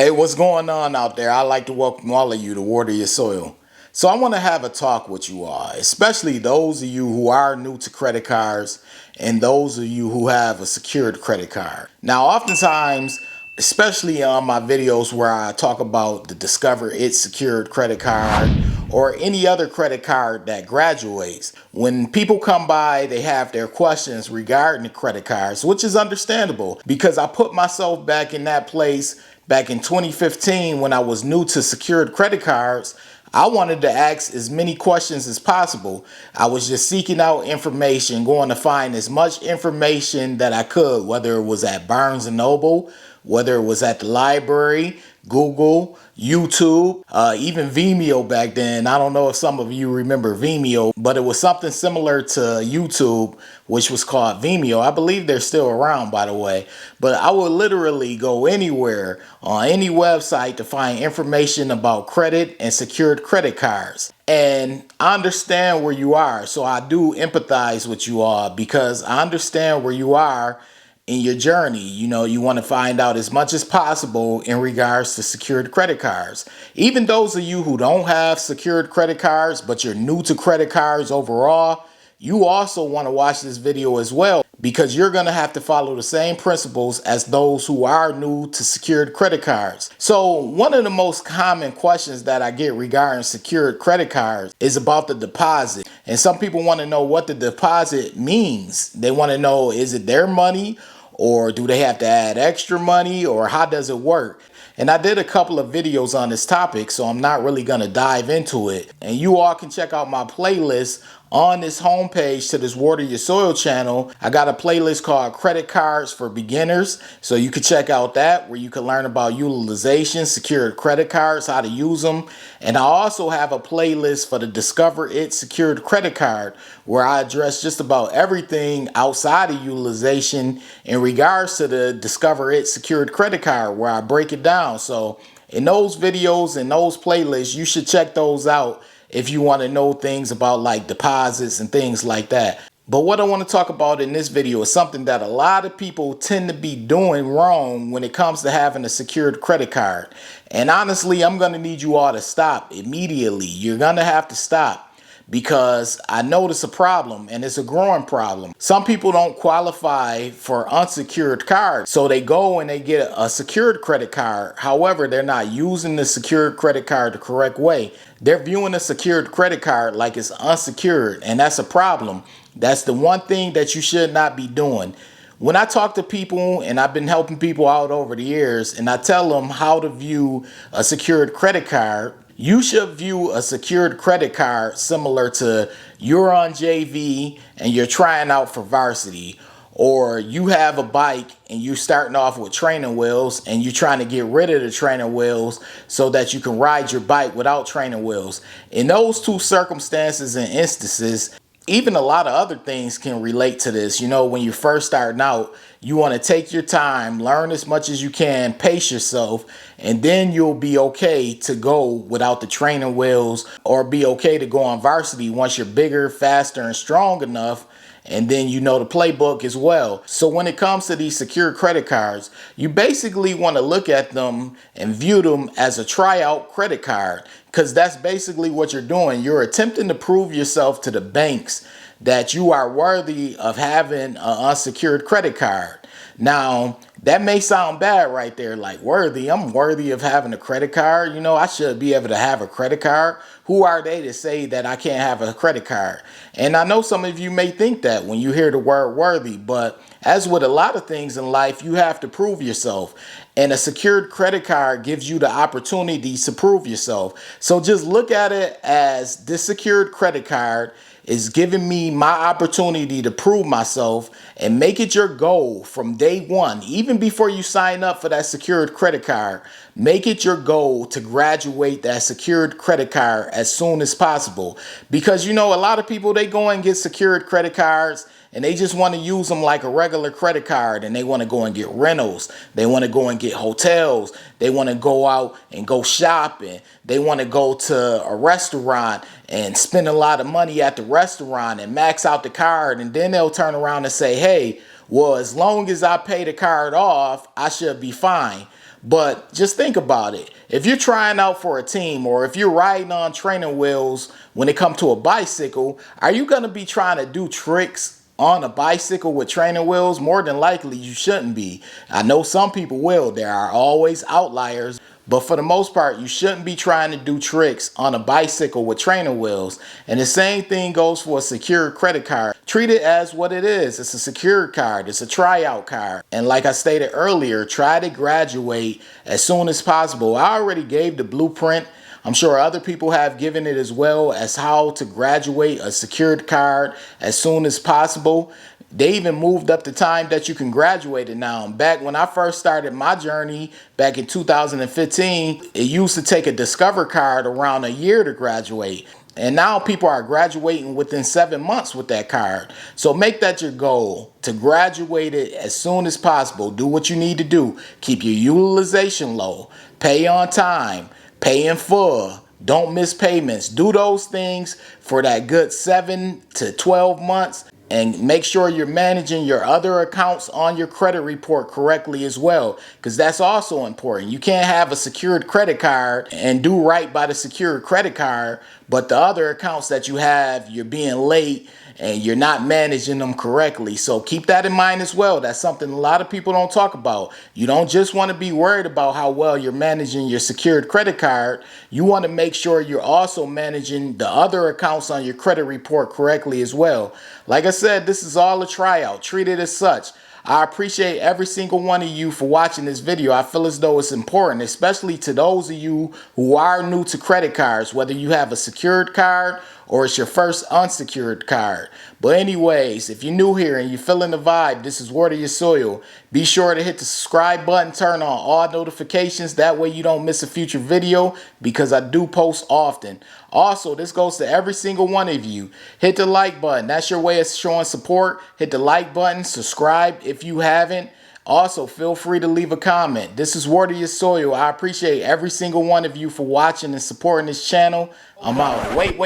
Hey, what's going on out there? I'd like to welcome all of you to Water Your Soil. So I want to have a talk with you all, especially those of you who are new to credit cards and those of you who have a secured credit card. Now, oftentimes, especially on my videos where I talk about the Discover It secured credit card or any other credit card that graduates, when people come by, they have their questions regarding the credit cards, which is understandable because I put myself back in that place back in 2015 when I was new to secured credit cards. I wanted to ask as many questions as possible. I was just seeking out information, going to find as much information that I could, whether it was at Barnes and Noble, whether it was at the library, Google, YouTube, even Vimeo back then. I don't know if some of you remember Vimeo, but it was something similar to YouTube, which was called Vimeo. I believe they're still around, by the way. But I would literally go anywhere on any website to find information about credit and secured credit cards. And I understand where you are. So I do empathize with you all because I understand where you are in your journey. You know, you want to find out as much as possible in regards to secured credit cards. Even those of you who don't have secured credit cards, but you're new to credit cards overall, you also want to watch this video as well because you're going to have to follow the same principles as those who are new to secured credit cards. So one of the most common questions that I get regarding secured credit cards is about the deposit. And some people want to know what the deposit means. They want to know, is it their money or do they have to add extra money or how does it work? And I did a couple of videos on this topic, so I'm not really going to dive into it. And you all can check out my playlist on this homepage to this Water Your Soil channel. I got a playlist called Credit Cards for Beginners, so you can check out that where you can learn about utilization, secured credit cards, how to use them. And I also have a playlist for the Discover It secured credit card where I address just about everything outside of utilization in regards to the Discover It secured credit card, where I break it down. So in those videos and those playlists, you should check those out if you want to know things about like deposits and things like that. But what I want to talk about in this video is something that a lot of people tend to be doing wrong when it comes to having a secured credit card. And honestly, I'm going to need you all to stop immediately. You're going to have to stop because I notice a problem, and it's a growing problem. Some people don't qualify for unsecured cards, so they go and they get a secured credit card. However, they're not using the secured credit card the correct way. They're viewing a secured credit card like it's unsecured, and that's a problem. That's the one thing that you should not be doing. When I talk to people, and I've been helping people out over the years, and I tell them how to view a secured credit card, you should view a secured credit card similar to you're on JV and you're trying out for varsity, or you have a bike and you're starting off with training wheels and you're trying to get rid of the training wheels so that you can ride your bike without training wheels. In those two circumstances and instances, even a lot of other things can relate to this. You know, when you're first starting out, you want to take your time, learn as much as you can, pace yourself, and then you'll be okay to go without the training wheels, or be okay to go on varsity once you're bigger, faster, and strong enough. And then you know the playbook as well. So when it comes to these secure credit cards, you basically want to look at them and view them as a tryout credit card, because that's basically what you're doing. You're attempting to prove yourself to the banks that you are worthy of having an unsecured credit card. Now, that may sound bad right there, like worthy. I'm worthy of having a credit card. You know, I should be able to have a credit card. Who are they to say that I can't have a credit card? And I know some of you may think that when you hear the word worthy, but as with a lot of things in life, you have to prove yourself. And a secured credit card gives you the opportunity to prove yourself. So just look at it as this secured credit card is giving me my opportunity to prove myself, and make it your goal from day one, even before you sign up for that secured credit card. Make it your goal to graduate that secured credit card as soon as possible. Because, you know, a lot of people, they go and get secured credit cards and they just want to use them like a regular credit card, and they want to go and get rentals. They want to go and get hotels. They want to go out and go shopping. They want to go to a restaurant and spend a lot of money at the restaurant and max out the card. And then they'll turn around and say, hey, well, as long as I pay the card off, I should be fine. But just think about it. If you're trying out for a team, or if you're riding on training wheels when it comes to a bicycle, are you going to be trying to do tricks on a bicycle with training wheels? More than likely you shouldn't be. I know some people will. There are always outliers. But for the most part, you shouldn't be trying to do tricks on a bicycle with training wheels. And the same thing goes for a secured credit card. Treat it as what it is. It's a secured card. It's a tryout card. And like I stated earlier, try to graduate as soon as possible. I already gave the blueprint. I'm sure other people have given it as well, as how to graduate a secured card as soon as possible. They even moved up the time that you can graduate it now. Back when I first started my journey back in 2015, it used to take a Discover card around a year to graduate. And now people are graduating within 7 months with that card. So make that your goal, to graduate it as soon as possible. Do what you need to do. Keep your utilization low. Pay on time. Pay in full. Don't miss payments. Do those things for that good 7 to 12 months. And make sure you're managing your other accounts on your credit report correctly as well, because that's also important. You can't have a secured credit card and do right by the secured credit card, but the other accounts that you have, you're being late and you're not managing them correctly. So keep that in mind as well. That's something a lot of people don't talk about. You don't just want to be worried about how well you're managing your secured credit card. You want to make sure you're also managing the other accounts on your credit report correctly as well. Like I said, this is all a tryout. Treat it as such. I appreciate every single one of you for watching this video. I feel as though it's important, especially to those of you who are new to credit cards, whether you have a secured card or it's your first unsecured card. But anyways, if you're new here and you're feeling the vibe, this is Water Your Soil. Be sure to hit the subscribe button, turn on all notifications. That way you don't miss a future video, because I do post often. Also, this goes to every single one of you. Hit the like button. That's your way of showing support. Hit the like button. Subscribe if you haven't. Also, feel free to leave a comment. This is Water Your Soil. I appreciate every single one of you for watching and supporting this channel. I'm out. Wait.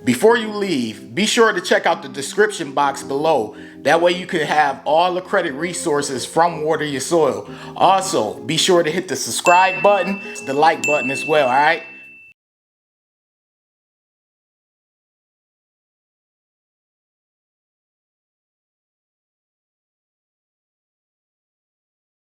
Before you leave, be sure to check out the description box below. That way you can have all the credit resources from Water Your Soil. Also, be sure to hit the subscribe button, the like button as well, all right?